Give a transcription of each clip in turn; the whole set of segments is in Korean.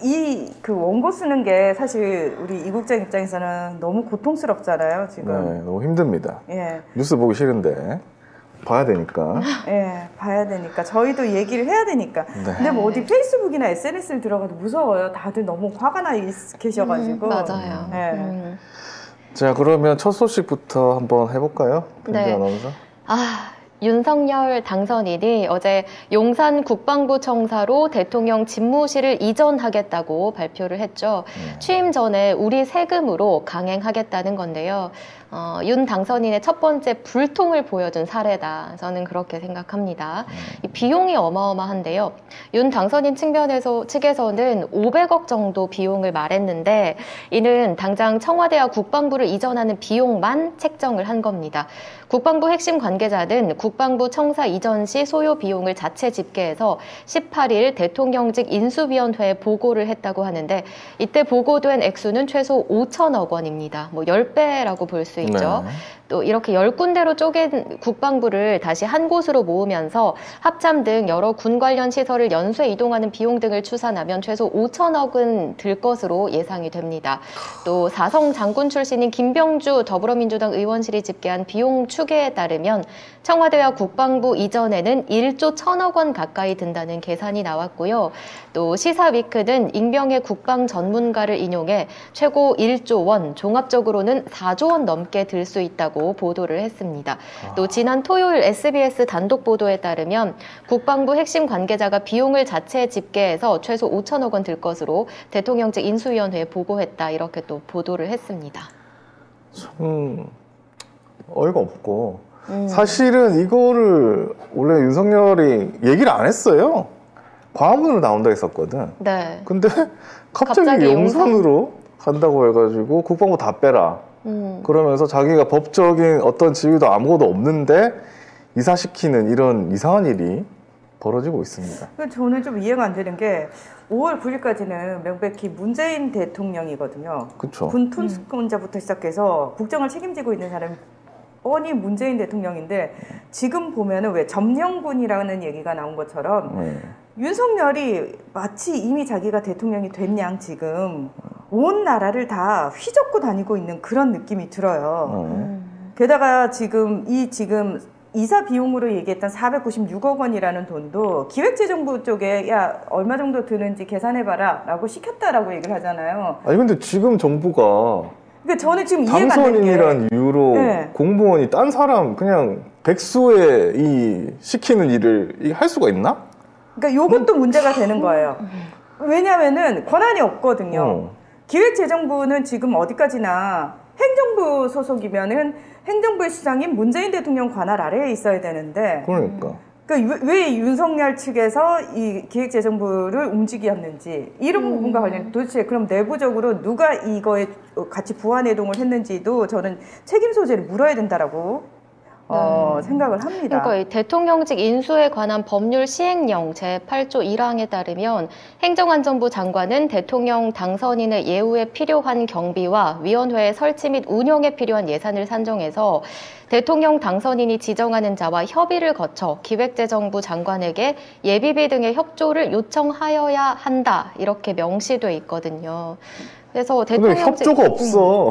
이 그 원고 쓰는 게 사실 우리 이 국장 입장에서는 너무 고통스럽잖아요, 지금. 네, 너무 힘듭니다. 예. 뉴스 보기 싫은데 봐야 되니까. 예, 봐야 되니까 저희도 얘기를 해야 되니까. 네. 근데 뭐 어디 페이스북이나 SNS를 들어가도 무서워요. 다들 너무 화가 나 계셔가지고. 맞아요. 예. 자, 그러면 첫 소식부터 한번 해볼까요? 네. 편지 아나운서. 윤석열 당선인이 어제 용산 국방부 청사로 대통령 집무실을 이전하겠다고 발표를 했죠. 취임 전에 우리 세금으로 강행하겠다는 건데요. 윤 당선인의 첫 번째 불통을 보여준 사례다. 저는 그렇게 생각합니다. 이 비용이 어마어마한데요. 윤 당선인 측에서는 500억 정도 비용을 말했는데 이는 당장 청와대와 국방부를 이전하는 비용만 책정을 한 겁니다. 국방부 핵심 관계자는 국방부 청사 이전 시 소요 비용을 자체 집계해서 18일 대통령직 인수위원회에 보고를 했다고 하는데 이때 보고된 액수는 최소 5천억 원입니다. 뭐 10배라고 볼 수 있죠. 네. 또 이렇게 10군데로 쪼갠 국방부를 다시 한 곳으로 모으면서 합참 등 여러 군 관련 시설을 연쇄 이동하는 비용 등을 추산하면 최소 5천억은 들 것으로 예상이 됩니다. 또 사성 장군 출신인 김병주 더불어민주당 의원실이 집계한 비용 추계에 따르면 청와대와 국방부 이전에는 1조 1천억 원 가까이 든다는 계산이 나왔고요. 또 시사위크는 익명의 국방 전문가를 인용해 최고 1조 원, 종합적으로는 4조 원 넘게 들 수 있다고 보도를 했습니다. 또 지난 토요일 SBS 단독 보도에 따르면 국방부 핵심 관계자가 비용을 자체 집계해서 최소 5천억 원 들 것으로 대통령직 인수위원회에 보고했다. 이렇게 또 보도를 했습니다. 참 어이가 없고 사실은 이거를 원래 윤석열이 얘기를 안 했어요. 광화문으로 나온다 했었거든. 네. 근데 갑자기 용산으로 간다고 해가지고 국방부 다 빼라. 그러면서 자기가 법적인 어떤 지위도 아무것도 없는데 이사시키는 이런 이상한 일이 벌어지고 있습니다. 저는 좀 이해가 안 되는 게 5월 9일까지는 명백히 문재인 대통령이거든요. 그쵸. 군 통수권자부터 시작해서 국정을 책임지고 있는 사람이 뻔히 문재인 대통령인데 지금 보면은 왜 점령군이라는 얘기가 나온 것처럼 윤석열이 마치 이미 자기가 대통령이 된 양 지금 온 나라를 다 휘젓고 다니고 있는 그런 느낌이 들어요. 게다가 지금 이사 비용으로 얘기했던 496억 원이라는 돈도 기획재정부 쪽에 야 얼마 정도 드는지 계산해봐라 라고 시켰다라고 얘기를 하잖아요. 아니 근데 지금 정부가 그러니까 저는 지금 이해가 안 되는 게 당선인이란 이유로 네. 공무원이 딴 사람 그냥 백수의 이 시키는 일을 할 수가 있나? 그러니까 요것도 문제가 되는 거예요. 왜냐면은 권한이 없거든요. 기획재정부는 지금 어디까지나 행정부 소속이면은 행정부의 수장인 문재인 대통령 관할 아래에 있어야 되는데. 그러니까 왜 윤석열 측에서 이 기획재정부를 움직였는지 이런 부분과 관련 도대체 그럼 내부적으로 누가 이거에 같이 부안해동을 했는지도 저는 책임 소재를 물어야 된다라고 생각을 합니다. 그러니까 이 대통령직 인수에 관한 법률 시행령 제8조 1항에 따르면 행정안전부 장관은 대통령 당선인의 예우에 필요한 경비와 위원회의 설치 및 운영에 필요한 예산을 산정해서 대통령 당선인이 지정하는 자와 협의를 거쳐 기획재정부 장관에게 예비비 등의 협조를 요청하여야 한다. 이렇게 명시돼 있거든요. 그래서 대통령 협조가 없어.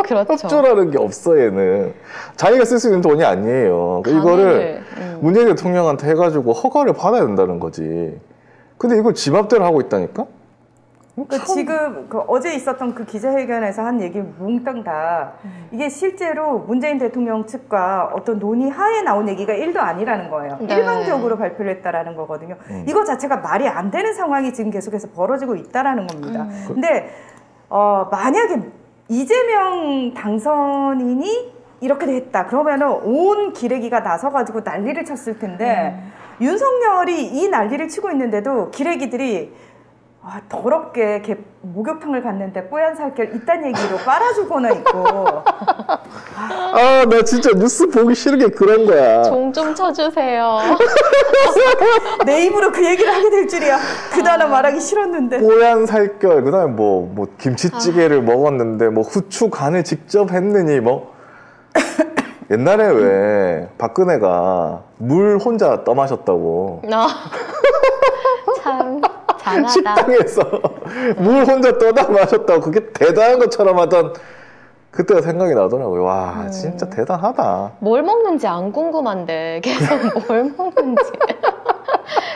그렇죠. 협조라는 게 없어 얘는. 자기가 쓸 수 있는 돈이 아니에요. 이거를 문재인 대통령한테 해가지고 허가를 받아야 된다는 거지. 근데 이걸 지 맘대로 하고 있다니까? 그러니까 지금 어제 있었던 그 기자회견에서 한 얘기 몽땅 다 이게 실제로 문재인 대통령 측과 어떤 논의 하에 나온 얘기가 1도 아니라는 거예요. 네. 일방적으로 발표를 했다라는 거거든요. 이거 자체가 말이 안 되는 상황이 지금 계속해서 벌어지고 있다라는 겁니다. 근데 만약에 이재명 당선인이 이렇게 됐다 그러면은 온 기레기가 나서가지고 난리를 쳤을 텐데 윤석열이 이 난리를 치고 있는데도 기레기들이 더럽게 목욕탕을 갔는데 뽀얀 살결 이딴 얘기로 빨아주거나 있고. 나 진짜 뉴스 보기 싫은 게 그런 거야. 종 좀 쳐주세요. 내 입으로 그 얘기를 하게 될 줄이야. 그 단어 말하기 싫었는데. 뽀얀 살결, 그 다음에 뭐 김치찌개를 먹었는데 뭐 후추 간을 직접 했느니 뭐. 옛날에 왜 박근혜가 물 혼자 떠마셨다고. 참 식당에서 물 혼자 떠다 마셨다고 그게 대단한 것처럼 하던 그때가 생각이 나더라고요. 와, 진짜 대단하다. 뭘 먹는지 안 궁금한데 계속 뭘 먹는지.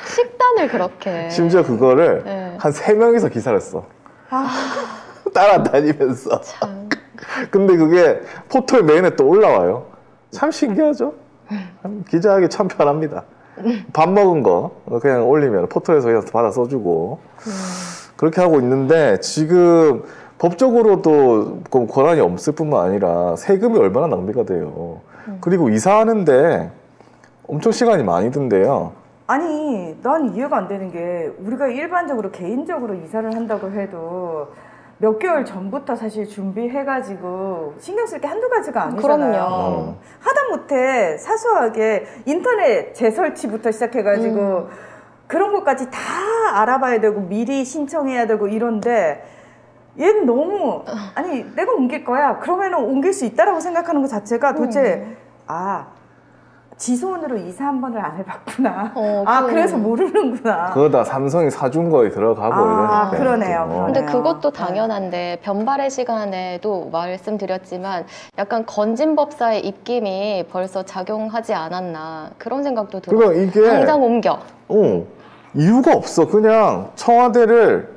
식단을 그렇게. 심지어 그거를 한 3명이서 기사를 써. 따라다니면서. 참. 근데 그게 포털 메인에 또 올라와요. 참 신기하죠? 기자하기 참 편합니다. 밥 먹은 거 그냥 올리면 포털에서 그냥 받아 써주고 그렇게 하고 있는데 지금 법적으로도 권한이 없을 뿐만 아니라 세금이 얼마나 낭비가 돼요. 그리고 이사하는데 엄청 시간이 많이 든대요. 아니, 난 이해가 안 되는 게 우리가 일반적으로 개인적으로 이사를 한다고 해도 몇 개월 전부터 사실 준비해가지고 신경 쓸 게 한두 가지가 아니잖아요. 그럼요. 하다못해 사소하게 인터넷 재설치부터 시작해가지고 그런 것까지 다 알아봐야 되고 미리 신청해야 되고 이런데 얘는 너무 아니 내가 옮길 거야 그러면은 옮길 수 있다라고 생각하는 것 자체가 도대체 지손으로 이사 한 번을 안 해봤구나. 그래서 모르는구나. 그러다 삼성이 사준 거에 들어가고 이러니까. 그러네요. 근데 그것도 당연한데 변발의 시간에도 말씀드렸지만 약간 건진법사의 입김이 벌써 작용하지 않았나 그런 생각도 들어요. 그러니까 이게 당장 옮겨. 이유가 없어. 그냥 청와대를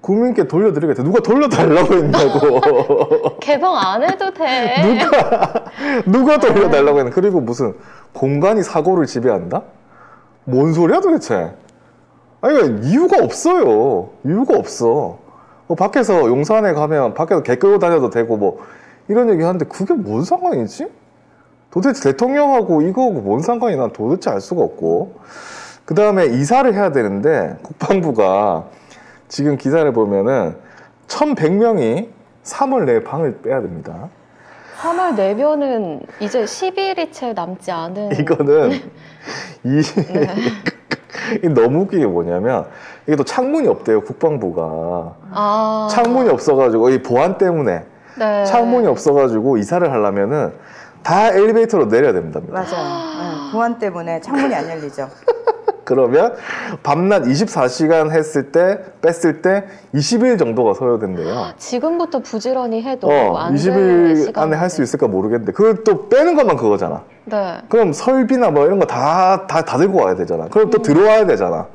국민께 돌려드리겠다. 누가 돌려달라고 했냐고. 개방 안 해도 돼. 누가 돌려달라고 했나. 그리고 무슨 공간이 사고를 지배한다? 뭔 소리야 도대체. 아니 이유가 없어요. 이유가 없어. 밖에서 용산에 가면 밖에서 개 끌고 다녀도 되고 뭐 이런 얘기 하는데 그게 뭔 상관이지? 도대체 대통령하고 이거하고 뭔 상관이 난 도대체 알 수가 없고. 그 다음에 이사를 해야 되는데 국방부가 지금 기사를 보면은 1100명이 3월 내에 방을 빼야 됩니다. 3월 내면은 이제 10일이 채 남지 않은. 이거는 너무 웃긴 게 뭐냐면 이게 또 창문이 없대요. 국방부가. 창문이 없어가지고 이 보안 때문에 창문이 없어가지고 이사를 하려면은 다 엘리베이터로 내려야 됩니다. 맞아요. 보안 때문에 창문이 안 열리죠. 그러면 밤낮 24시간 뺐을 때 20일 정도가 소요된대요. 지금부터 부지런히 해도 안 20일 안에 할 수 있을까 모르겠는데 그걸 또 빼는 것만 그거잖아. 네. 그럼 설비나 뭐 이런 거 다 들고 와야 되잖아. 그럼 또 들어와야 되잖아.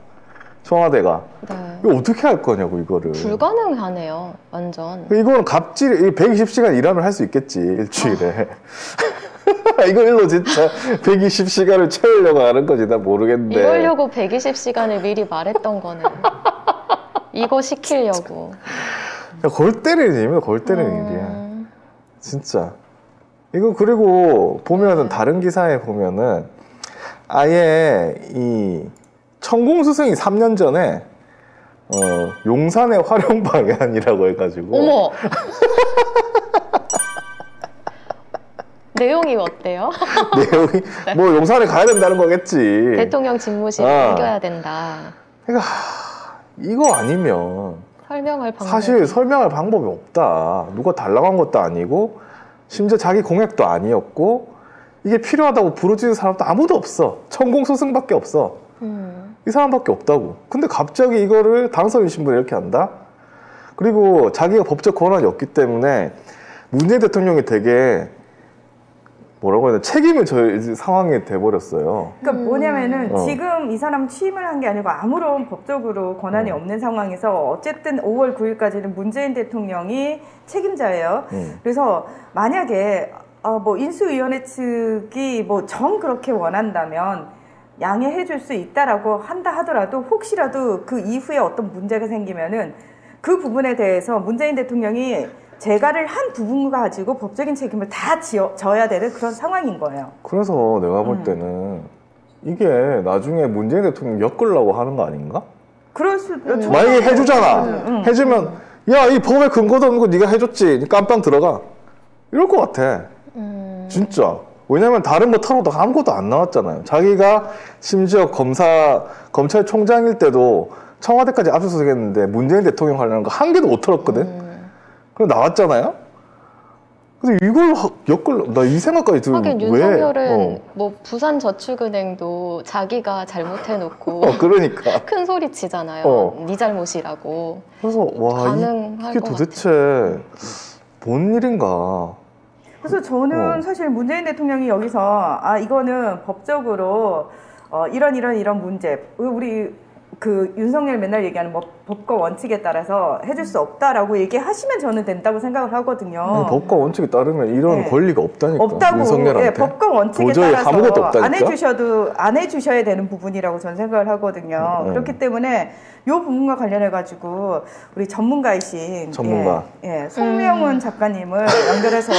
청와대가. 네. 이거 어떻게 할 거냐고 이거를. 불가능하네요. 완전. 이거는 갑질 120시간 일하면 할 수 있겠지 일주일에. 이걸로 진짜 120시간을 채우려고 하는 거지 나 모르겠는데. 이러려고 120시간을 미리 말했던 거는 이거 시키려고. 야, 골 때리는 일이면 골 때리는 일이야. 진짜. 이거 그리고 보면은 다른 기사에 보면은 아예 이 천공수승이 3년 전에 용산의 활용 방해안이라고 해가지고. 어머. 내용이 어때요? 내용이 뭐 용산에 가야 된다는 거겠지. 대통령 집무실 옮겨야 된다. 그러니까 이거 아니면 사실 설명할 방법이 없다. 누가 달라고 한 것도 아니고 심지어 자기 공약도 아니었고 이게 필요하다고 부르짖는 사람도 아무도 없어. 천공소승밖에 없어. 이 사람밖에 없다고. 근데 갑자기 이거를 당선이신 분이 이렇게 한다? 그리고 자기가 법적 권한이 없기 때문에 문재인 대통령이 되게 뭐라고 해야 되나 책임을 져야 상황이 돼버렸어요. 그러니까 뭐냐면은 지금 이 사람 취임을 한 게 아니고 아무런 법적으로 권한이 없는 상황에서 어쨌든 5월 9일까지는 문재인 대통령이 책임자예요. 그래서 만약에 뭐 인수위원회 측이 뭐 정 그렇게 원한다면 양해해 줄 수 있다라고 한다 하더라도 혹시라도 그 이후에 어떤 문제가 생기면은 그 부분에 대해서 문재인 대통령이 재가를 한 부분 가지고 법적인 책임을 다 져야 되는 그런 상황인 거예요. 그래서 내가 볼 때는 이게 나중에 문재인 대통령 엮으려고 하는 거 아닌가? 그럴 수 만약에 해주잖아. 해주면 야, 이 법에 근거도 없는 거 네가 해줬지. 깜빵 들어가. 이럴 것 같아. 진짜. 왜냐면 다른 거 털어도 아무것도 안 나왔잖아요. 자기가 심지어 검찰총장일 때도 청와대까지 압수수색했는데 문재인 대통령 하려는 거 한 개도 못 털었거든. 그럼 나왔잖아요. 근데 이걸 나 이 생각까지 들고 하긴 윤석열은 뭐 부산저축은행도 자기가 잘못해놓고 그러니까 큰 소리 치잖아요. 네 잘못이라고. 그래서 와 이게 도대체 뭔 일인가. 그래서 저는 사실 문재인 대통령이 여기서 이거는 법적으로 이런 문제 우리 그 윤석열 맨날 얘기하는 뭐 법과 원칙에 따라서 해줄 수 없다라고 얘기하시면 저는 된다고 생각을 하거든요. 법과 원칙에 따르면 이런 권리가 없다니까. 없다고. 윤석열한테. 법과 원칙에 도저히 따라서 아무것도 없다니까? 안 해주셔야 되는 부분이라고 저는 생각을 하거든요. 그렇기 때문에 이 부분과 관련해 가지고 우리 전문가이신 송명훈 작가님을 연결해서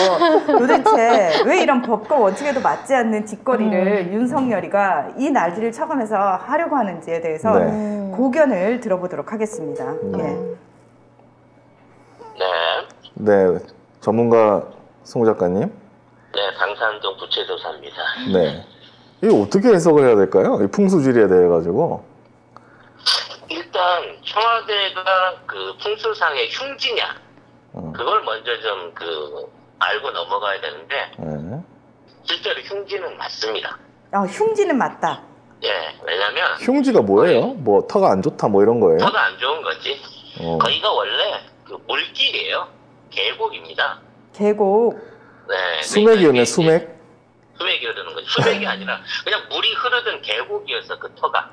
도대체 왜 이런 법과 원칙에도 맞지 않는 짓거리를 윤석열이가 이 날들을 쳐가면서 하려고 하는지에 대해서 고견을 들어보도록 하겠습니다. 네, 전문가 송 작가님. 네, 방산동 부채조사입니다. 네, 이거 어떻게 해석을 해야 될까요? 이 풍수지리에 대해 가지고. 일단 청와대가 그 풍수상의 흉지냐 그걸 먼저 좀 알고 넘어가야 되는데 실제로 흉지는 맞습니다. 흉지는 맞다. 예, 왜냐면 흉지가 뭐예요? 뭐 터가 안 좋다 뭐 이런 거예요? 터가 안 좋은 거지. 거기가 원래 그 물길이에요. 계곡입니다. 계곡. 네. 수맥이었네, 수맥. 수맥이 흐르는 거지. 수맥이 아니라 그냥 물이 흐르던 계곡이었어 그 터가.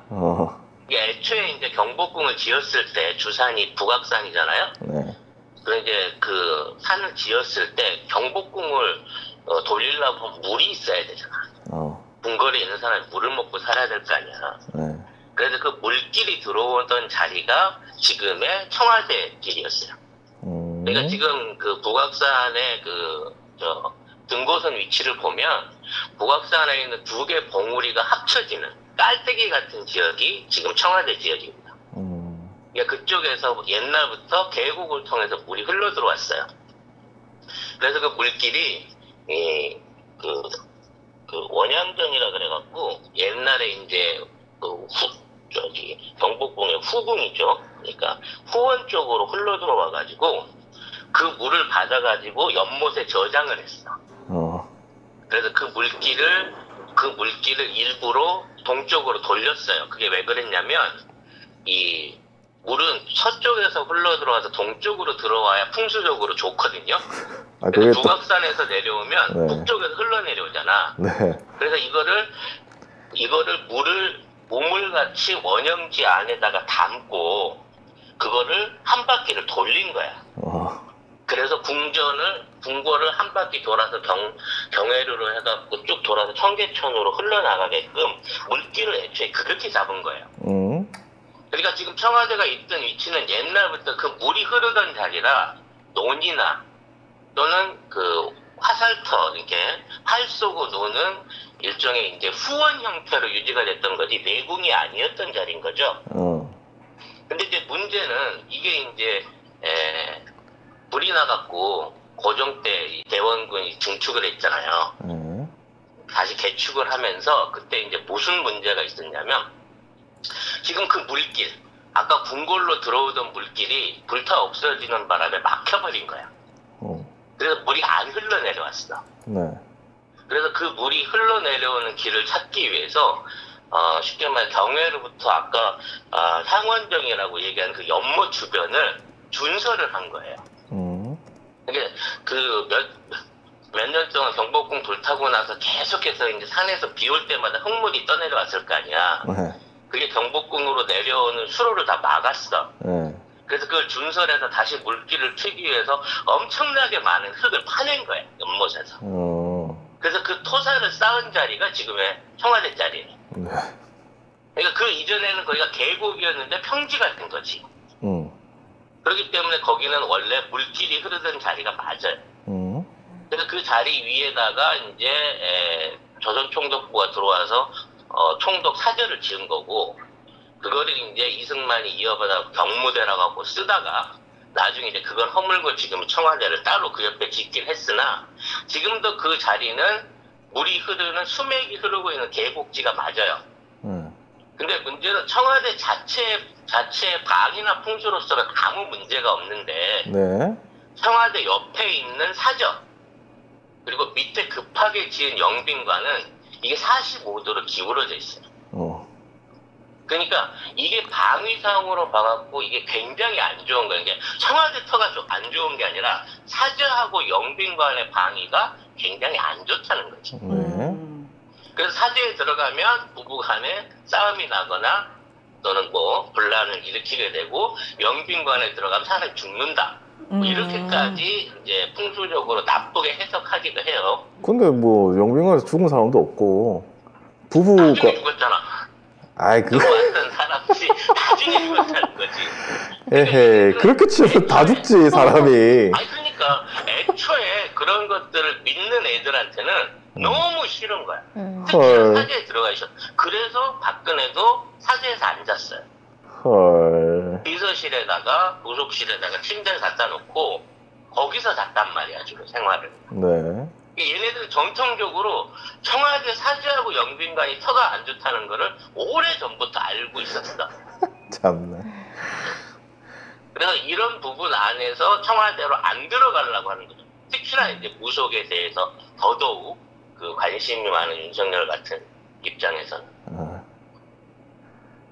이게 애초에 이제 경복궁을 지었을 때 주산이 북악산이잖아요. 네. 그래서 이제 그 산을 지었을 때 경복궁을 돌리려고 물이 있어야 되잖아. 궁궐에 있는 사람이 물을 먹고 살아야 될 거 아니야. 네. 그래서 그 물길이 들어오던 자리가 지금의 청와대 길이었어요. 그러니까 지금 그 북악산의 등고선 위치를 보면 북악산에 있는 두 개 봉우리가 합쳐지는 깔때기 같은 지역이 지금 청와대 지역입니다. 그러니까 그쪽에서 옛날부터 계곡을 통해서 물이 흘러 들어왔어요. 그래서 그 물길이 그 원양전이라 그래갖고 옛날에 이제 경복궁의 후궁이죠. 그러니까 후원 쪽으로 흘러 들어와가지고 그 물을 받아가지고 연못에 저장을 했어. 그래서 그 물길을 일부러 동쪽으로 돌렸어요. 그게 왜 그랬냐면 이 물은 서쪽에서 흘러 들어와서 동쪽으로 들어와야 풍수적으로 좋거든요. 그래서 북악산에서 내려오면 북쪽에서 흘러내려오잖아. 네. 그래서 이거를 물을 우물같이 원형지 안에다가 담고 그거를 한 바퀴를 돌린 거야. 그래서 궁궐을 한 바퀴 돌아서 경회로로 해갖고 쭉 돌아서 청계천으로 흘러나가게끔 물길을 애초에 그렇게 잡은 거예요. 그러니까 지금 청와대가 있던 위치는 옛날부터 그 물이 흐르던 자리라 논이나 또는 그 화살터 이렇게 활 쏘고 노는 일종의 이제 후원 형태로 유지가 됐던 거지 내궁이 아니었던 자리인 거죠. 근데 이제 문제는 이게 이제 불이 나갖고 고종 때 대원군이 증축을 했잖아요. 다시 개축을 하면서 그때 이제 무슨 문제가 있었냐면 지금 그 물길 아까 궁궐로 들어오던 물길이 불타 없어지는 바람에 막혀버린 거야. 그래서 물이 안 흘러내려왔어. 네. 그래서 그 물이 흘러내려오는 길을 찾기 위해서 쉽게 말해 경회로부터 아까 상원정이라고 얘기한 그 연못 주변을 준설을 한 거예요. 그러니까 그 몇 년 동안 경복궁 불타고 나서 계속해서 이제 산에서 비 올 때마다 흙물이 떠내려왔을 거 아니야. 네. 그게 경복궁으로 내려오는 수로를 다 막았어. 네. 그래서 그걸 준설해서 다시 물길을 트기 위해서 엄청나게 많은 흙을 파낸 거야, 연못에서. 그래서 그 토사를 쌓은 자리가 지금의 청와대 자리예요. 네. 그러니까 그 이전에는 거기가 계곡이었는데 평지가 된 거지. 그렇기 때문에 거기는 원래 물길이 흐르던 자리가 맞아요. 그래서 그 자리 위에다가 이제 조선 총독부가 들어와서 총독 사저를 지은 거고, 그거를 이제 이승만이 이어받아 경무대라고 하고 쓰다가 나중에 이제 그걸 허물고 지금 청와대를 따로 그 옆에 짓긴 했으나 지금도 그 자리는 물이 흐르는 수맥이 흐르고 있는 계곡지가 맞아요. 근데 문제는 청와대 자체의 방이나 풍수로서는 아무 문제가 없는데 네. 청와대 옆에 있는 사저 그리고 밑에 급하게 지은 영빈관은 이게 45도로 기울어져 있어요. 그러니까 이게 방위상으로 봐갖고 이게 굉장히 안 좋은 거예요. 이게 청와대 터가 안 좋은 게 아니라 사저하고 영빈관의 방위가 굉장히 안 좋다는 거죠. 그래서 사저에 들어가면 부부간에 싸움이 나거나 또는 뭐 분란을 일으키게 되고 영빈관에 들어가면 사람이 죽는다. 뭐 이렇게까지 이제 풍수적으로 나쁘게 해석하기도 해요. 근데 뭐 영빈관에서 죽은 사람도 없고 부부가 나중에 죽었잖아. 아이 그거 왔던 사람들이 나중에 죽었다는 거지. 에헤 그렇게 치면 다 죽지 사람이. 아니 그러니까 애초에 그런 것들을 믿는 애들한테는 너무 싫은 거야. 특히 사제에 들어가 있어. 그래서 박근혜도 사제에서 앉았어요. 헐. 비서실에다가 부속실에다가 침대를 갖다 놓고 거기서 잤단 말이야 주로 생활을. 네. 얘네들은 전통적으로 청와대 사저하고 영빈관이 터가 안 좋다는 거를 오래전부터 알고 있었어. 참네. 그래서 이런 부분 안에서 청와대로 안 들어가려고 하는 거죠. 특히나 이제 무속에 대해서 더더욱 그 관심이 많은 윤석열 같은 입장에서는.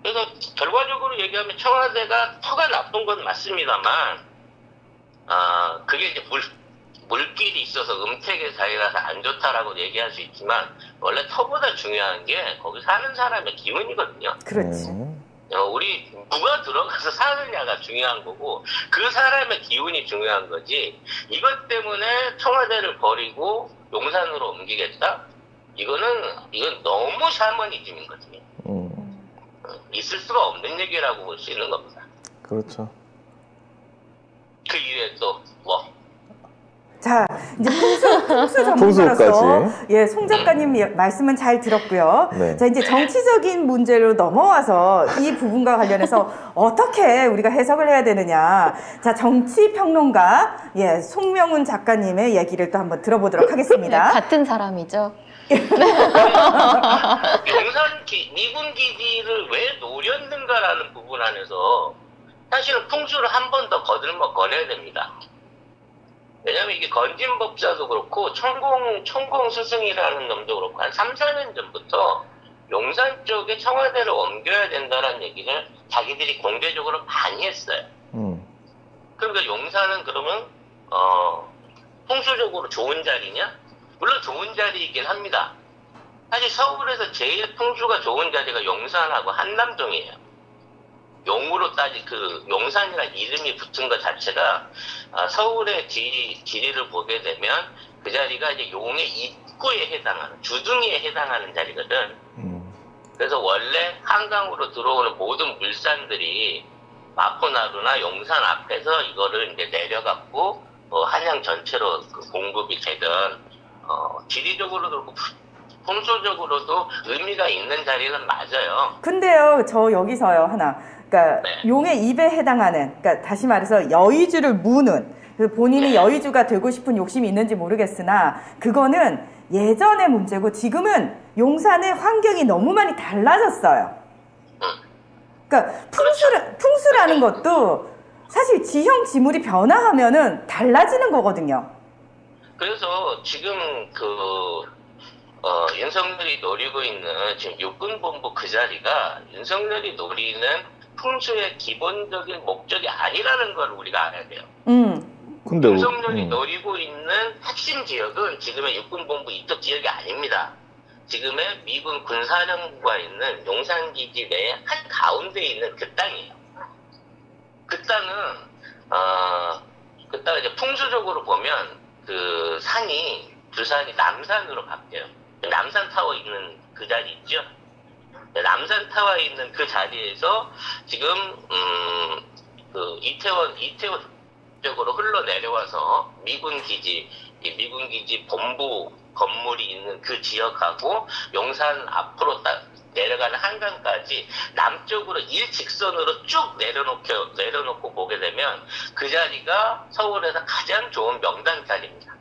그래서 결과적으로 얘기하면 청와대가 터가 나쁜 건 맞습니다만, 그게 이제 물길이 있어서 음택의 자리라서 안 좋다라고 얘기할 수 있지만, 원래 터보다 중요한 게 거기 사는 사람의 기운이거든요. 그렇지. 우리 누가 들어가서 사느냐가 중요한 거고, 그 사람의 기운이 중요한 거지, 이것 때문에 청와대를 버리고 용산으로 옮기겠다? 이건 너무 샤머니즘인 거지. 있을 수가 없는 얘기라고 볼 수 있는 겁니다. 그렇죠. 그 이후에 또 뭐? 자, 이제 풍수 전문가로서 풍수까지. 예, 송 작가님 말씀은 잘 들었고요. 네. 자, 이제 정치적인 문제로 넘어와서 이 부분과 관련해서 어떻게 우리가 해석을 해야 되느냐. 자, 정치평론가 예, 송명훈 작가님의 얘기를 또 한번 들어보도록 하겠습니다. 네, 같은 사람이죠. 용산 미군 기지를 왜 노렸는가라는 부분 안에서 사실은 풍수를 한 번 더 거내야 됩니다. 왜냐면 이게 건진법사도 그렇고 천공 스승이라는 놈도 그렇고 한 3, 4년 전부터 용산 쪽에 청와대를 옮겨야 된다는 얘기를 자기들이 공개적으로 많이 했어요. 그러니까 용산은 그러면 풍수적으로 좋은 자리냐? 물론 좋은 자리이긴 합니다. 사실 서울에서 제일 풍수가 좋은 자리가 용산하고 한남동이에요. 용으로 그 용산이라는 이름이 붙은 것 자체가 서울의 지리를 보게 되면 그 자리가 이제 용의 입구에 해당하는, 주둥이에 해당하는 자리거든. 그래서 원래 한강으로 들어오는 모든 물산들이 마포나루나 용산 앞에서 이거를 이제 내려갖고 한양 전체로 그 공급이 되든 지리적으로도 그렇고 풍수적으로도 의미가 있는 자리는 맞아요. 근데요, 저 여기서요 하나. 그러니까 네. 용의 입에 해당하는, 그러니까 다시 말해서 여의주를 무는, 본인이 네. 여의주가 되고 싶은 욕심이 있는지 모르겠으나 그거는 예전의 문제고 지금은 용산의 환경이 너무 많이 달라졌어요. 그러니까 풍수라는 것도 사실 지형 지물이 변화하면은 달라지는 거거든요. 그래서 지금 윤석열이 노리고 있는 지금 육군본부 그 자리가 윤석열이 노리는 풍수의 기본적인 목적이 아니라는 걸 우리가 알아야 돼요. 근데 윤석열이 노리고 있는 핵심 지역은 지금의 육군본부 이쪽 지역이 아닙니다. 지금의 미군 군사령부가 있는 용산기지 내에 한 가운데 있는 그 땅이에요. 그 땅은 이제 풍수적으로 보면 그 산이 두산이 남산으로 바뀌어요. 남산타워 있는 그 자리 있죠? 남산타워에 있는 그 자리에서 지금 그 이태원 쪽으로 흘러내려와서 미군 기지 본부 건물이 있는 그 지역하고 용산 앞으로 딱 내려가는 한강까지 남쪽으로 일직선으로 쭉 내려놓고 보게 되면 그 자리가 서울에서 가장 좋은 명당 자리입니다.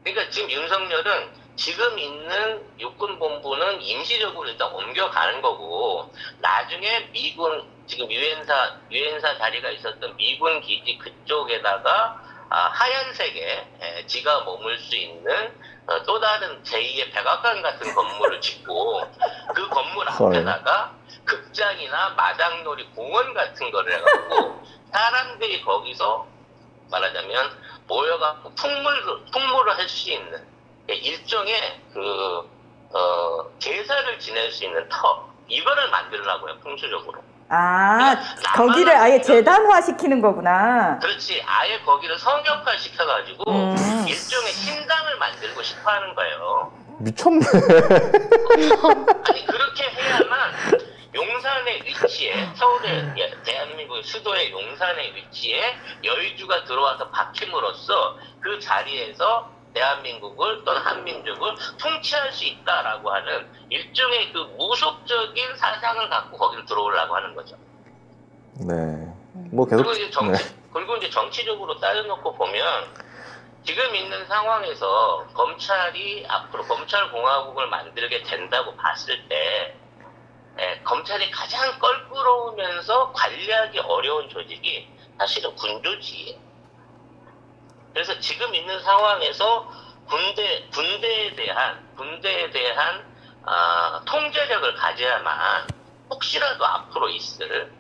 그러니까 지금 윤석열은 지금 있는 육군본부는 임시적으로 일단 옮겨가는 거고, 나중에 미군, 지금 유엔사 자리가 있었던 미군 기지 그쪽에다가 하얀색에 지가 머물 수 있는 또 다른 제2의 백악관 같은 건물을 짓고 그 건물 앞에다가 극장이나 마당놀이 공원 같은 거를 해갖고 사람들이 거기서 말하자면 모여갖고 풍물을 할 수 있는 일종의 제사를 지낼 수 있는 터, 이거를 만들려고요, 풍수적으로. 거기를 아예 재단화 시키는 거구나. 그렇지. 아예 거기를 성역화 시켜가지고 일종의 신당을 만들고 싶어 하는 거예요. 미쳤네. 아니, 그렇게 해야만 용산의 위치에, 서울의, 대한민국 수도의 용산의 위치에 여의주가 들어와서 박힘으로써 그 자리에서 대한민국을 또는 한민족을 통치할 수 있다라고 하는 일종의 그 무속적인 사상을 갖고 거기를 들어오려고 하는 거죠. 네. 뭐 계속. 그리고 이제 정치적으로 따져놓고 보면 지금 있는 상황에서 검찰이 앞으로 검찰공화국을 만들게 된다고 봤을 때 검찰이 가장 껄끄러우면서 관리하기 어려운 조직이 사실은 군조직이에요. 그래서 지금 있는 상황에서 군대에 대한 통제력을 가져야만 혹시라도 앞으로 있을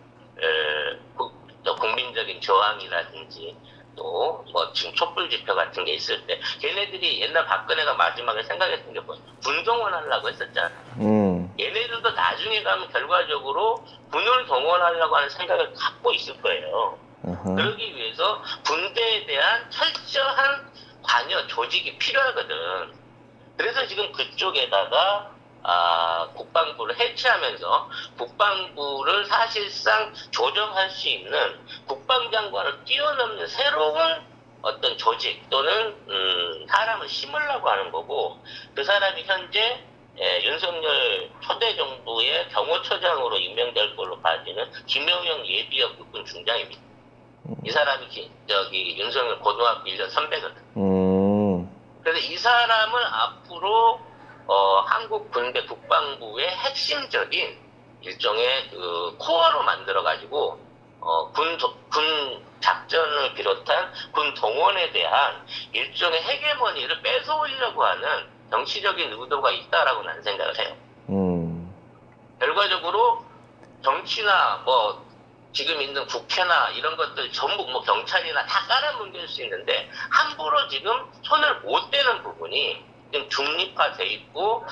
국민적인 저항이라든지 또 뭐 지금 촛불 집회 같은 게 있을 때 걔네들이 옛날 박근혜가 마지막에 생각했던 게 뭐 군동원 하려고 했었잖아. 얘네들도 나중에 가면 결과적으로 군을 동원하려고 하는 생각을 갖고 있을 거예요. 그러기 위해서 군대에 대한 철저한 관여 조직이 필요하거든. 그래서 지금 그쪽에다가 국방부를 해체하면서 국방부를 사실상 조정할 수 있는 국방장관을 뛰어넘는 새로운 어떤 조직 또는 사람을 심으려고 하는 거고, 그 사람이 현재 윤석열 초대 정부의 경호처장으로 임명될 걸로 봐지는 김영영 예비역 육군 중장입니다. 이 사람이 윤석열 고등학교 1년 선배거든. 그래서 이 사람을 앞으로 한국 군대 국방부의 핵심적인 일종의 그 코어로 만들어가지고 군 작전을 비롯한 군 동원에 대한 일종의 헤게모니를 뺏어오려고 하는 정치적인 의도가 있다라고 나는 생각을 해요. 결과적으로 정치나 뭐 지금 있는 국회나 이런 것들 전부 뭐 경찰이나 다 깔아뭉갤 수 있는데 함부로 지금 손을 못 대는 부분이 지금 중립화돼 있고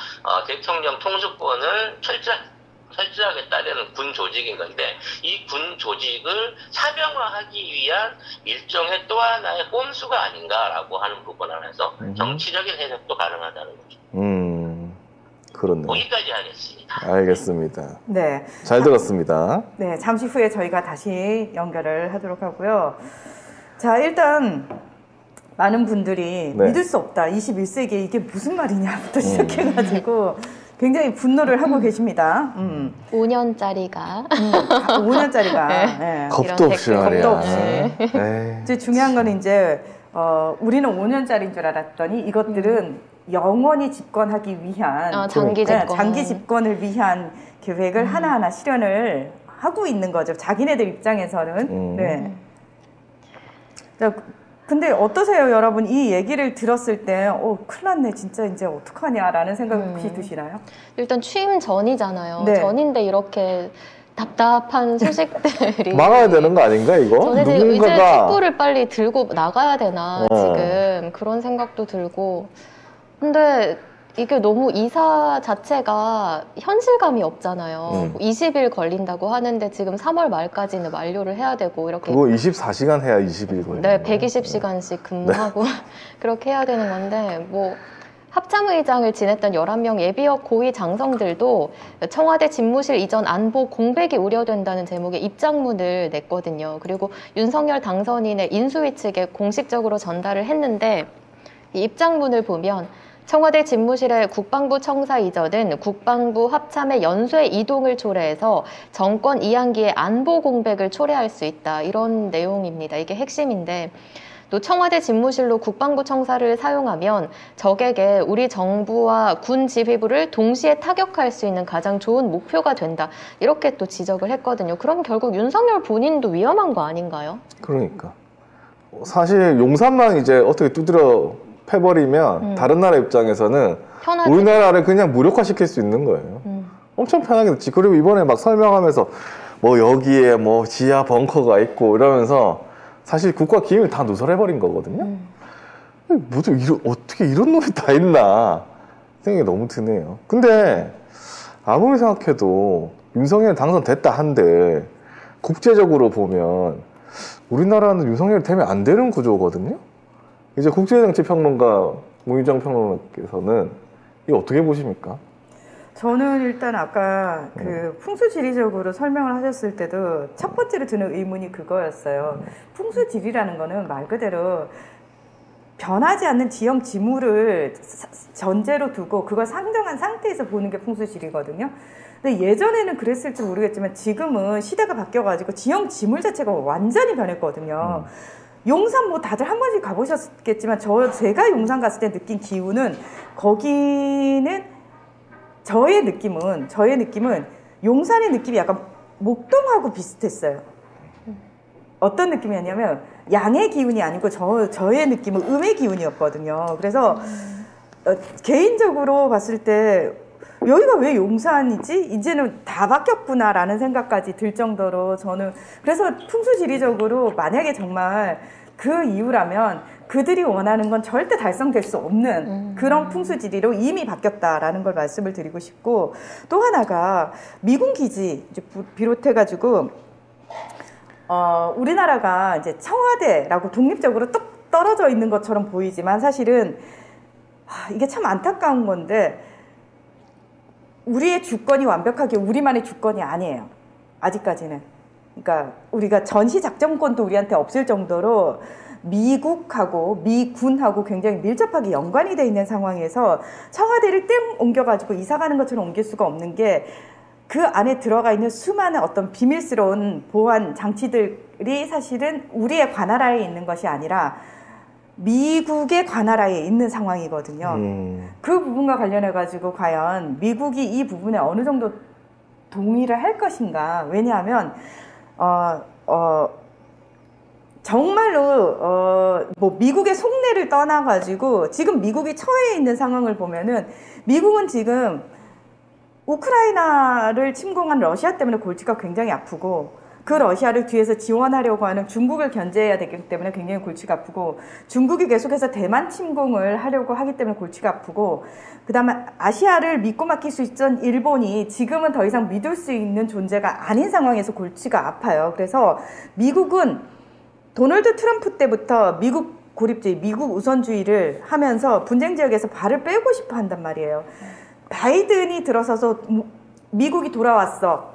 대통령 통수권을 철저하게 따르는 군 조직인 건데, 이 군 조직을 사병화하기 위한 일종의 또 하나의 꼼수가 아닌가라고 하는 부분 안에서 정치적인 해석도 가능하다는 거죠. 그렇네요. 거기까지 하겠습니다. 알겠습니다. 네. 잘 들었습니다. 네, 잠시 후에 저희가 다시 연결을 하도록 하고요. 자, 일단 많은 분들이 믿을 수 없다. 21세기에 이게 무슨 말이냐부터 시작해가지고 굉장히 분노를 하고 계십니다. 5년짜리가. 5년짜리가. 네. 겁도 없이 말이야. 겁도 없이. 이제 중요한 건 이제 우리는 5년짜리인 줄 알았더니 이것들은 영원히 집권하기 위한 장기 집권. 장기 집권을 위한 계획을 하나하나 실현을 하고 있는 거죠. 자기네들 입장에서는. 네. 자, 근데 어떠세요, 여러분? 이 얘기를 들었을 때 큰일 났네, 진짜 이제 어떡하냐라는 생각 혹시 드시나요? 일단 취임 전이잖아요. 네. 전인데 이렇게 답답한 소식들이 막아야 되는 거 아닌가, 이거? 저는 이제 촛불을 빨리 들고 나가야 되나 지금 그런 생각도 들고. 근데 이게 너무 이사 자체가 현실감이 없잖아요. 20일 걸린다고 하는데 지금 3월 말까지는 완료를 해야 되고 이렇게. 그거 24시간 해야 20일 걸려요. 네, 120시간씩 근무하고 그렇게 해야 되는 건데 뭐 합참의장을 지냈던 11명 예비역 고위 장성들도 청와대 집무실 이전 안보 공백이 우려된다는 제목의 입장문을 냈거든요. 그리고 윤석열 당선인의 인수위 측에 공식적으로 전달을 했는데 이 입장문을 보면 청와대 집무실의 국방부 청사 이전은 국방부 합참의 연쇄 이동을 초래해서 정권 이양기의 안보 공백을 초래할 수 있다. 이런 내용입니다. 이게 핵심인데 또 청와대 집무실로 국방부 청사를 사용하면 적에게 우리 정부와 군 지휘부를 동시에 타격할 수 있는 가장 좋은 목표가 된다. 이렇게 또 지적을 했거든요. 그럼 결국 윤석열 본인도 위험한 거 아닌가요? 그러니까. 사실 용산만 이제 어떻게 두드려 패버리면 다른 나라 입장에서는 편하지. 우리나라를 그냥 무력화시킬 수 있는 거예요. 엄청 편하게 됐지. 그리고 이번에 막 설명하면서 뭐 여기에 뭐 지하 벙커가 있고 이러면서 사실 국가 기밀 다 누설해버린 거거든요. 뭐죠? 어떻게 이런 놈이 다 있나 생각이 너무 드네요. 근데 아무리 생각해도 윤석열 당선됐다 한들 국제적으로 보면 우리나라는 윤석열 되면 안 되는 구조거든요. 이제 국제정치평론가 문희정 평론가께서는 이거 어떻게 보십니까? 저는 일단 아까 그 풍수지리적으로 설명을 하셨을 때도 첫 번째로 드는 의문이 그거였어요. 풍수지리라는 거는 말 그대로 변하지 않는 지형 지물을 전제로 두고 그걸 상정한 상태에서 보는 게 풍수지리거든요. 근데 예전에는 그랬을지 모르겠지만 지금은 시대가 바뀌어가지고 지형 지물 자체가 완전히 변했거든요. 용산 뭐 다들 한 번씩 가보셨겠지만 제가 용산 갔을 때 느낀 기후는 거기는 저의 느낌은 용산의 느낌이 약간 목동하고 비슷했어요. 어떤 느낌이었냐면 양의 기운이 아니고 저의 느낌은 음의 기운이었거든요. 그래서 개인적으로 봤을 때 여기가 왜 용산이지? 이제는 다 바뀌었구나라는 생각까지 들 정도로 저는 그래서 풍수지리적으로 만약에 정말 그 이유라면 그들이 원하는 건 절대 달성될 수 없는 그런 풍수지리로 이미 바뀌었다라는 걸 말씀을 드리고 싶고 또 하나가 미군 기지 이제 비롯해가지고 우리나라가 이제 청와대라고 독립적으로 뚝 떨어져 있는 것처럼 보이지만 사실은 이게 참 안타까운 건데 우리의 주권이 완벽하게 우리만의 주권이 아니에요. 아직까지는. 그러니까 우리가 전시작전권도 우리한테 없을 정도로 미국하고 미군하고 굉장히 밀접하게 연관이 돼 있는 상황에서 청와대를 뜸 옮겨가지고 이사가는 것처럼 옮길 수가 없는 게 그 안에 들어가 있는 수많은 어떤 비밀스러운 보안 장치들이 사실은 우리의 관할하에 있는 것이 아니라 미국의 관할하에 있는 상황이거든요. 그 부분과 관련해가지고 과연 미국이 이 부분에 어느 정도 동의를 할 것인가. 왜냐하면 정말로 뭐 미국의 속내를 떠나가지고 지금 미국이 처해 있는 상황을 보면은 미국은 지금 우크라이나를 침공한 러시아 때문에 골치가 굉장히 아프고 그 러시아를 뒤에서 지원하려고 하는 중국을 견제해야 되기 때문에 굉장히 골치가 아프고 중국이 계속해서 대만 침공을 하려고 하기 때문에 골치가 아프고 그 다음에 아시아를 믿고 맡길 수 있던 일본이 지금은 더 이상 믿을 수 있는 존재가 아닌 상황에서 골치가 아파요. 그래서 미국은 도널드 트럼프 때부터 미국 고립주의, 미국 우선주의를 하면서 분쟁 지역에서 발을 빼고 싶어 한단 말이에요. 바이든이 들어서서 미국이 돌아왔어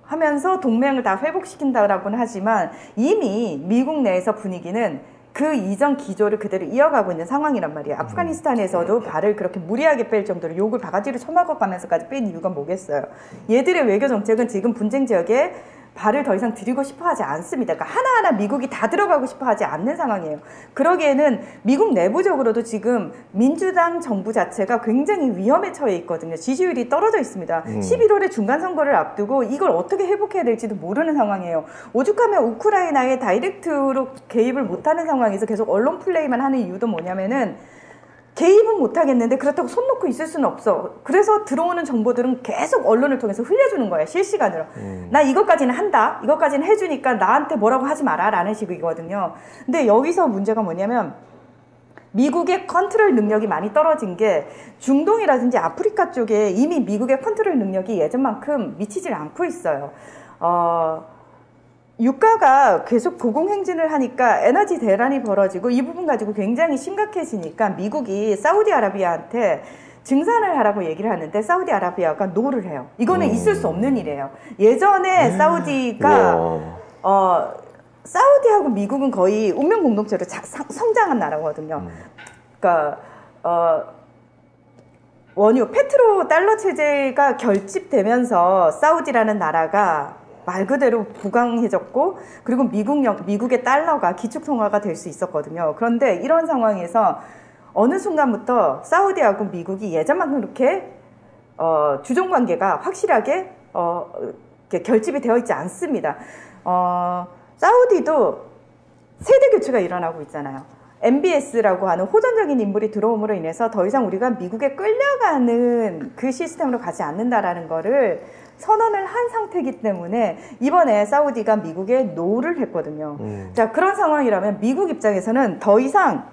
하면서 동맹을 다 회복시킨다라고는 하지만 이미 미국 내에서 분위기는 그 이전 기조를 그대로 이어가고 있는 상황이란 말이에요. 아프가니스탄에서도 발을 그렇게 무리하게 뺄 정도로 욕을 바가지를 쳐먹어가면서까지 뺀 이유가 뭐겠어요. 얘들의 외교 정책은 지금 분쟁 지역에 발을 더 이상 들이고 싶어 하지 않습니다. 그러니까 하나하나 미국이 다 들어가고 싶어 하지 않는 상황이에요. 그러기에는 미국 내부적으로도 지금 민주당 정부 자체가 굉장히 위험에 처해 있거든요. 지지율이 떨어져 있습니다. 11월에 중간선거를 앞두고 이걸 어떻게 회복해야 될지도 모르는 상황이에요. 오죽하면 우크라이나에 다이렉트로 개입을 못하는 상황에서 계속 언론 플레이만 하는 이유도 뭐냐면은 개입은 못하겠는데 그렇다고 손 놓고 있을 수는 없어. 그래서 들어오는 정보들은 계속 언론을 통해서 흘려주는 거예요. 실시간으로. 나 이것까지는 한다. 이것까지는 해주니까 나한테 뭐라고 하지 마라 라는 식이거든요. 근데 여기서 문제가 뭐냐면 미국의 컨트롤 능력이 많이 떨어진 게 중동이라든지 아프리카 쪽에 이미 미국의 컨트롤 능력이 예전만큼 미치질 않고 있어요. 유가가 계속 고공행진을 하니까 에너지 대란이 벌어지고 이 부분 가지고 굉장히 심각해지니까 미국이 사우디아라비아한테 증산을 하라고 얘기를 하는데 사우디아라비아가 노를 해요. 이거는 있을 수 없는 일이에요. 예전에 사우디가 사우디하고 미국은 거의 운명 공동체로 성장한 나라거든요. 그러니까 원유 페트로 달러 체제가 결집되면서 사우디라는 나라가 말 그대로 부강해졌고 그리고 미국의 달러가 기축통화가 될 수 있었거든요. 그런데 이런 상황에서 어느 순간부터 사우디하고 미국이 예전만큼 그렇게 주종관계가 확실하게 결집이 되어 있지 않습니다. 사우디도 세대 교체가 일어나고 있잖아요. MBS라고 하는 호전적인 인물이 들어옴으로 인해서 더 이상 우리가 미국에 끌려가는 그 시스템으로 가지 않는다라는 거를 선언을 한 상태이기 때문에 이번에 사우디가 미국에 노를 했거든요. 자, 그런 상황이라면 미국 입장에서는 더 이상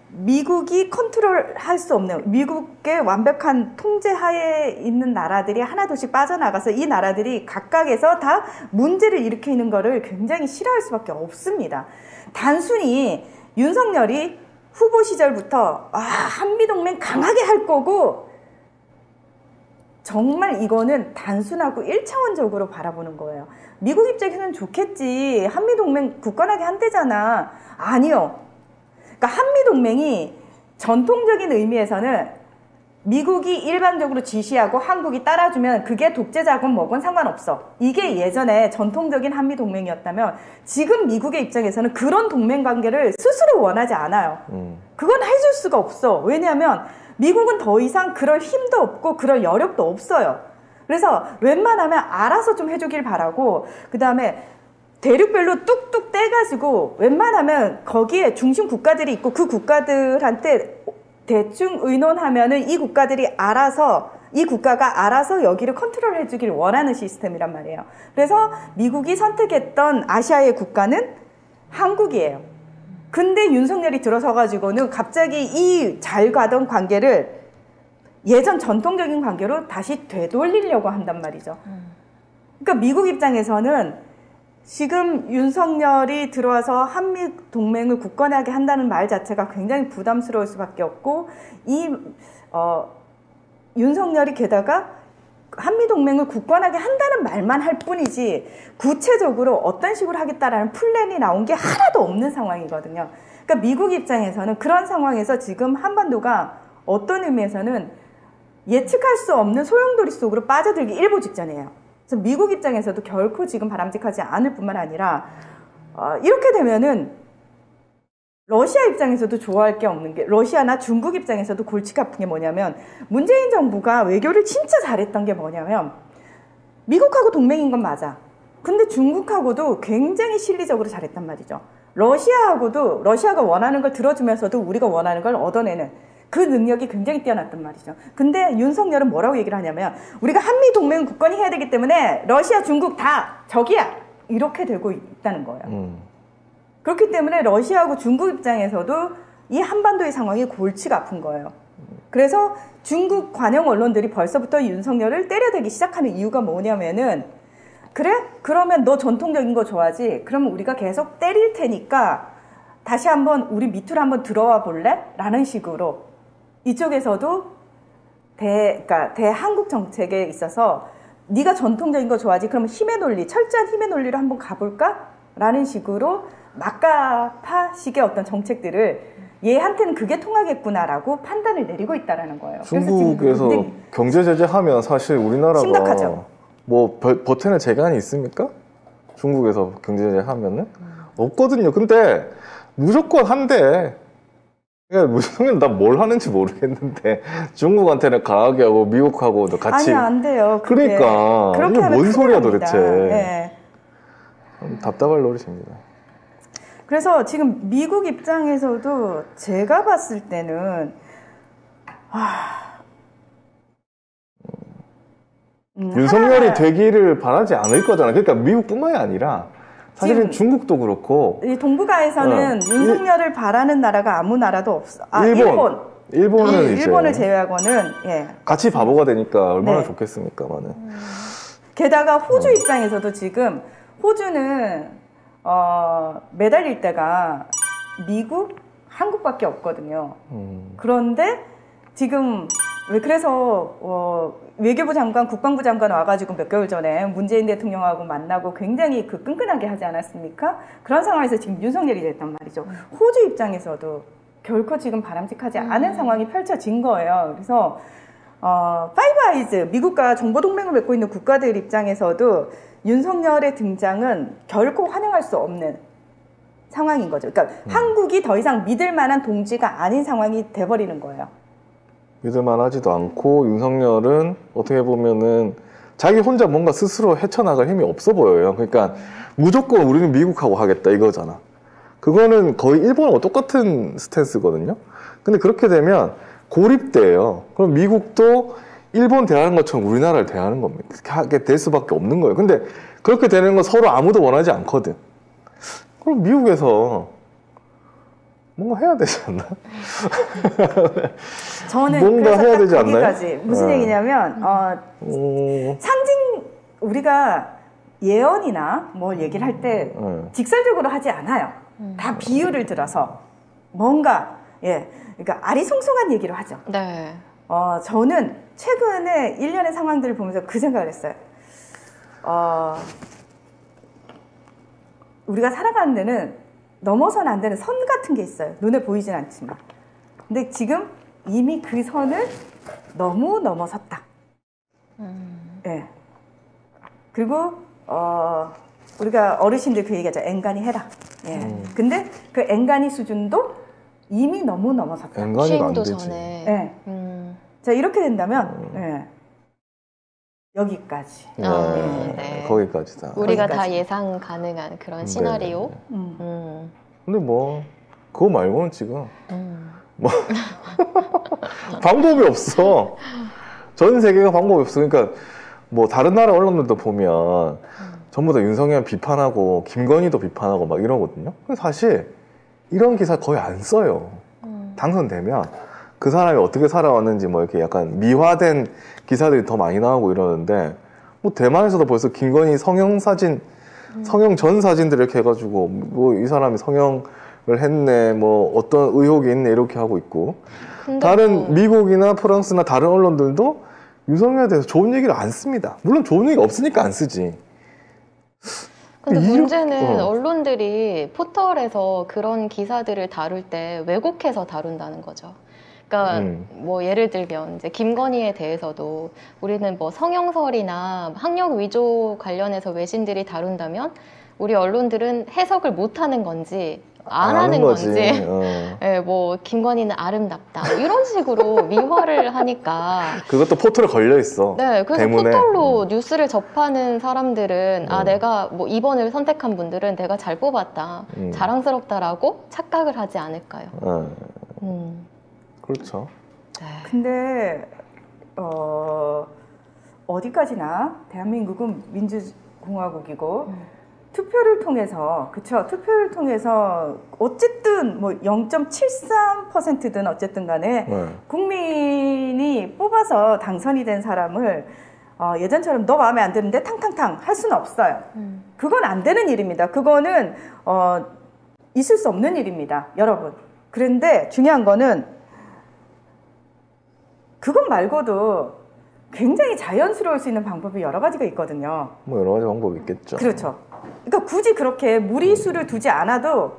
미국이 컨트롤할 수 없는, 미국의 완벽한 통제하에 있는 나라들이 하나둘씩 빠져나가서 이 나라들이 각각에서 다 문제를 일으키는 거를 굉장히 싫어할 수밖에 없습니다. 단순히 윤석열이 후보 시절부터 한미동맹 강하게 할 거고, 정말 이거는 단순하고 1차원적으로 바라보는 거예요. 미국 입장에서는 좋겠지, 한미동맹 굳건하게 한대잖아. 아니요. 그러니까 한미동맹이 전통적인 의미에서는 미국이 일반적으로 지시하고 한국이 따라주면 그게 독재자건 뭐건 상관없어. 이게 예전에 전통적인 한미동맹이었다면 지금 미국의 입장에서는 그런 동맹관계를 스스로 원하지 않아요. 그건 해줄 수가 없어. 왜냐하면 미국은 더 이상 그럴 힘도 없고 그럴 여력도 없어요. 그래서 웬만하면 알아서 좀 해주길 바라고, 그 다음에 대륙별로 뚝뚝 떼가지고 웬만하면 거기에 중심 국가들이 있고 그 국가들한테 대충 의논하면은 이 국가들이 알아서, 이 국가가 알아서 여기를 컨트롤 해주길 원하는 시스템이란 말이에요. 그래서 미국이 선택했던 아시아의 국가는 한국이에요. 근데 윤석열이 들어서가지고는 갑자기 이 잘 가던 관계를 예전 전통적인 관계로 다시 되돌리려고 한단 말이죠. 그러니까 미국 입장에서는 지금 윤석열이 들어와서 한미 동맹을 굳건하게 한다는 말 자체가 굉장히 부담스러울 수밖에 없고, 윤석열이 게다가 한미 동맹을 굳건하게 한다는 말만 할 뿐이지 구체적으로 어떤 식으로 하겠다라는 플랜이 나온 게 하나도 없는 상황이거든요. 그러니까 미국 입장에서는 그런 상황에서 지금 한반도가 어떤 의미에서는 예측할 수 없는 소용돌이 속으로 빠져들기 일보 직전이에요. 그래서 미국 입장에서도 결코 지금 바람직하지 않을 뿐만 아니라 이렇게 되면은 러시아 입장에서도 좋아할 게 없는 게, 러시아나 중국 입장에서도 골치가 아픈 게 뭐냐면, 문재인 정부가 외교를 진짜 잘했던 게 뭐냐면, 미국하고 동맹인 건 맞아. 근데 중국하고도 굉장히 실리적으로 잘했단 말이죠. 러시아하고도 러시아가 원하는 걸 들어주면서도 우리가 원하는 걸 얻어내는 그 능력이 굉장히 뛰어났단 말이죠. 근데 윤석열은 뭐라고 얘기를 하냐면, 우리가 한미 동맹 굳건히 해야 되기 때문에 러시아, 중국 다 적이야, 이렇게 되고 있다는 거예요. 그렇기 때문에 러시아하고 중국 입장에서도 이 한반도의 상황이 골치가 아픈 거예요. 그래서 중국 관영 언론들이 벌써부터 윤석열을 때려대기 시작하는 이유가 뭐냐면은, 그래? 그러면 너 전통적인 거 좋아하지? 그러면 우리가 계속 때릴 테니까 다시 한번 우리 밑으로 한번 들어와 볼래? 라는 식으로 이쪽에서도 그러니까 대한국 정책에 있어서 네가 전통적인 거 좋아하지? 그러면 힘의 논리, 철저한 힘의 논리로 한번 가볼까? 라는 식으로 막가파식의 어떤 정책들을 얘한테는 그게 통하겠구나라고 판단을 내리고 있다는 거예요. 중국에서 경제 제재하면 사실 우리나라가 심각하죠. 뭐 버티는 재간이 있습니까? 중국에서 경제 제재하면은 없거든요. 근데 무조건 한대. 그러니까 무슨 나 뭘 하는지 모르겠는데 중국한테는 강하게 하고 미국하고도 같이. 아니, 안 돼요. 그러니까 이게 뭔 소리야 도대체. 네. 답답할 노릇입니다. 그래서 지금 미국 입장에서도 제가 봤을 때는 윤석열이 되기를 바라지 않을 거잖아. 그러니까 미국뿐만이 아니라 사실은 중국도 그렇고 이 동북아에서는 윤석열을 바라는 나라가 아무 나라도 없어. 일본은 이제 일본을 제외하고는 같이 바보가 되니까 얼마나 좋겠습니까만은. 게다가 호주 입장에서도 지금 호주는 매달릴 때가 미국, 한국밖에 없거든요. 그런데 지금 그래서 외교부 장관, 국방부 장관 와가지고 몇 개월 전에 문재인 대통령하고 만나고 굉장히 끈끈하게 하지 않았습니까? 그런 상황에서 지금 윤석열이 됐단 말이죠. 호주 입장에서도 결코 지금 바람직하지 않은 상황이 펼쳐진 거예요. 그래서 파이브 아이즈, 미국과 정보 동맹을 맺고 있는 국가들 입장에서도 윤석열의 등장은 결코 환영할 수 없는 상황인 거죠. 그러니까 한국이 더 이상 믿을 만한 동지가 아닌 상황이 돼버리는 거예요. 믿을만하지도 않고 윤석열은 어떻게 보면은 자기 혼자 뭔가 스스로 헤쳐나갈 힘이 없어 보여요. 그러니까 무조건 우리는 미국하고 하겠다 이거잖아. 그거는 거의 일본하고 똑같은 스탠스거든요. 근데 그렇게 되면 고립돼요. 그럼 미국도 일본 대하는 것처럼 우리나라를 대하는 겁니다. 그렇게 하게 될 수밖에 없는 거예요. 근데 그렇게 되는 건 서로 아무도 원하지 않거든. 그럼 미국에서 뭔가 해야 되지 않나? 저는 뭔가 해야 되지 않나요? 거기까지. 무슨 얘기냐면 상징 우리가 예언이나 뭘 얘기를 할 때 직설적으로 하지 않아요. 다 비유를 들어서 뭔가 그러니까 아리송송한 얘기를 하죠. 네. 저는 최근에 일련의 상황들을 보면서 그 생각을 했어요. 우리가 살아가는 데는 넘어서는 안 되는 선 같은 게 있어요. 눈에 보이진 않지만. 근데 지금 이미 그 선을 너무 넘어섰다. 예. 그리고 우리가 어르신들 그 얘기하죠. 앵간히 해라. 예. 근데 그 앵간히 수준도 이미 너무 넘어섰다. 앵간히가 안 되지. 전에. 예. 자, 이렇게 된다면 여기까지. 네. 거기까지다. 우리가 거기까지. 다 예상 가능한 그런 시나리오. 근데 뭐 그거 말고는 지금 뭐 방법이 없어. 전 세계가 방법이 없어. 그러니까 뭐 다른 나라 언론들도 보면 전부 다 윤석열 비판하고 김건희도 비판하고 막 이러거든요. 근데 사실 이런 기사 거의 안 써요. 당선되면 그 사람이 어떻게 살아왔는지 뭐 이렇게 약간 미화된 기사들이 더 많이 나오고 이러는데 뭐 대만에서도 벌써 김건희 성형 사진, 성형 전 사진들 이렇게 해가지고 뭐 이 사람이 성형을 했네, 뭐 어떤 의혹이 있네 이렇게 하고 있고 다른 미국이나 프랑스나 다른 언론들도 윤석열에 대해서 좋은 얘기를 안 씁니다. 물론 좋은 얘기가 없으니까 안 쓰지. 근데 문제는 언론들이 포털에서 그런 기사들을 다룰 때 왜곡해서 다룬다는 거죠. 그러니까 뭐 예를 들면 이제 김건희에 대해서도 우리는 뭐 성형설이나 학력 위조 관련해서 외신들이 다룬다면 우리 언론들은 해석을 못 하는 건지 안 하는 건지 네, 뭐 김건희는 아름답다 뭐 이런 식으로 미화를 하니까 그것도 포털에 걸려 있어. 네, 그래서 대문에. 포털로 뉴스를 접하는 사람들은 내가 뭐 2번을 선택한 분들은 내가 잘 뽑았다, 자랑스럽다라고 착각을 하지 않을까요? 그렇죠. 네. 근데 어디까지나 대한민국은 민주공화국이고 투표를 통해서 투표를 통해서 어쨌든 뭐 0.73%든 어쨌든 간에 국민이 뽑아서 당선이 된 사람을 예전처럼 너 마음에 안 드는데 탕탕탕 할 수는 없어요. 그건 안 되는 일입니다. 그거는 있을 수 없는 일입니다, 여러분. 그런데 중요한 거는 그것 말고도 굉장히 자연스러울 수 있는 방법이 여러 가지가 있거든요. 뭐 여러 가지 방법이 있겠죠. 그렇죠. 그러니까 굳이 그렇게 무리수를 두지 않아도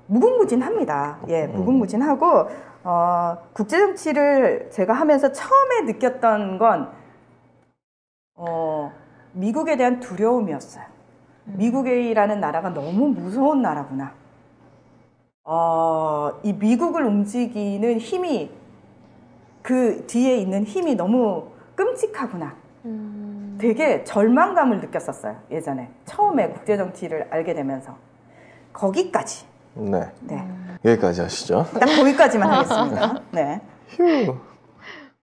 무궁무진합니다. 예, 무궁무진하고 국제정치를 제가 하면서 처음에 느꼈던 건 미국에 대한 두려움이었어요. 미국이라는 나라가 너무 무서운 나라구나. 이 미국을 움직이는 힘이, 그 뒤에 있는 힘이 너무 끔찍하구나. 되게 절망감을 느꼈었어요, 예전에. 처음에 국제정치를 알게 되면서. 거기까지. 네. 여기까지 하시죠. 딱 거기까지만 하겠습니다. 네. 휴.